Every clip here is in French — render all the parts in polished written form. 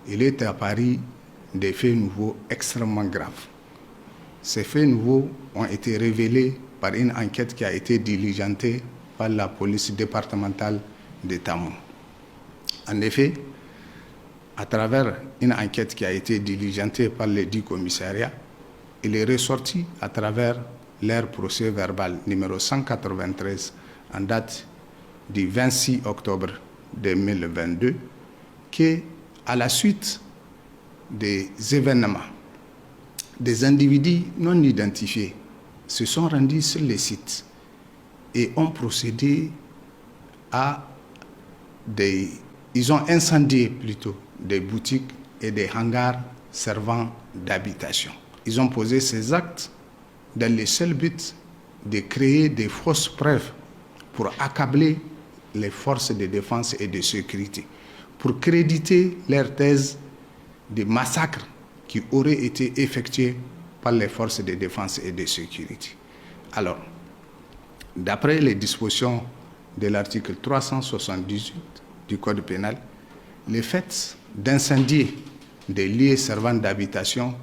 il est apparu des faits nouveaux extrêmement graves. Ces faits nouveaux ont été révélés par une enquête qui a été diligentée par la police départementale de Tamou. En effet, à travers une enquête qui a été diligentée par les 10 commissariats, il est ressorti à travers leur procès verbal numéro 193 en date du 26 octobre 2022 qu'à la suite des événements, des individus non identifiés se sont rendus sur les sites et ont procédé à ils ont incendié plutôt des boutiques et des hangars servant d'habitation. Ils ont posé ces actes dans le seul but de créer des fausses preuves pour accabler les forces de défense et de sécurité, pour créditer leur thèse de massacres qui auraient été effectués par les forces de défense et de sécurité. Alors, d'après les dispositions de l'article 378 du Code pénal, le fait d'incendier des lieux servant d'habitation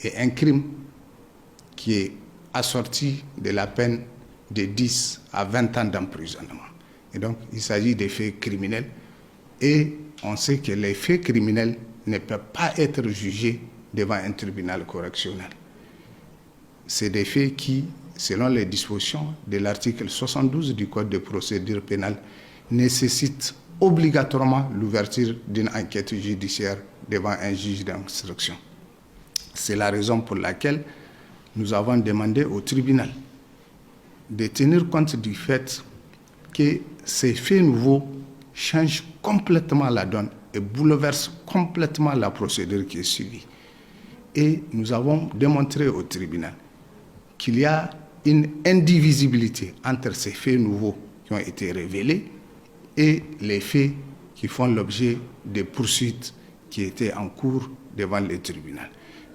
est un crime qui est assorti de la peine de 10 à 20 ans d'emprisonnement. Et donc, il s'agit des faits criminels et on sait que les faits criminels ne peuvent pas être jugés devant un tribunal correctionnel. C'est des faits qui, selon les dispositions de l'article 72 du Code de procédure pénale, nécessitent obligatoirement l'ouverture d'une enquête judiciaire devant un juge d'instruction. C'est la raison pour laquelle nous avons demandé au tribunal de tenir compte du fait que ces faits nouveaux changent complètement la donne et bouleversent complètement la procédure qui est suivie. Et nous avons démontré au tribunal qu'il y a une indivisibilité entre ces faits nouveaux qui ont été révélés et les faits qui font l'objet des poursuites qui étaient en cours devant le tribunal.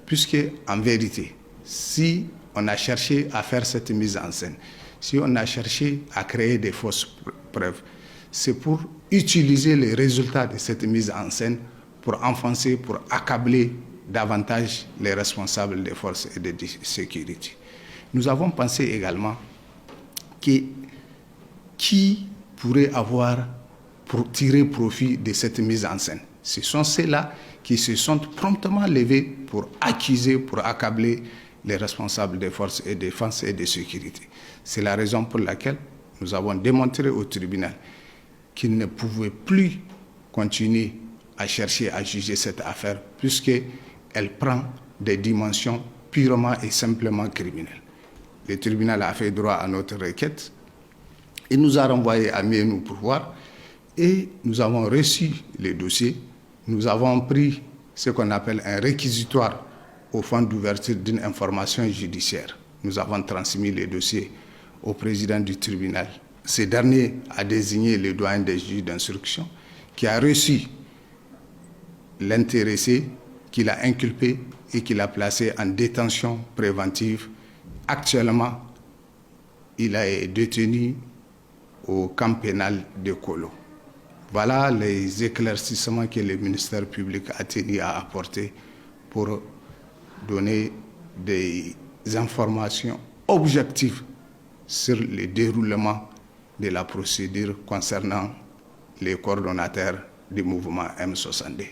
Puisque, en vérité, si on a cherché à faire cette mise en scène, si on a cherché à créer des fausses preuves, c'est pour utiliser les résultats de cette mise en scène pour enfoncer, pour accabler davantage les responsables des forces et de sécurité. Nous avons pensé également que qui pourrait avoir pour tirer profit de cette mise en scène? Ce sont ceux-là qui se sont promptement levés pour accuser, pour accabler les responsables des forces de défense et de sécurité. C'est la raison pour laquelle nous avons démontré au tribunal qu'il ne pouvait plus continuer à chercher à juger cette affaire puisqu'elle prend des dimensions purement et simplement criminelles. Le tribunal a fait droit à notre requête. Il nous a renvoyé à mieux nous pourvoir et nous avons reçu les dossiers. Nous avons pris ce qu'on appelle un réquisitoire au fond d'ouverture d'une information judiciaire. Nous avons transmis les dossiers au président du tribunal. Ce dernier a désigné le doyen des juges d'instruction qui a reçu l'intéressé, qu'il a inculpé et qu'il a placé en détention préventive. Actuellement, il est détenu au camp pénal de Kolo. Voilà les éclaircissements que le ministère public a tenu à apporter pour donner des informations objectives sur le déroulement de la procédure concernant les coordonnateurs du mouvement M62.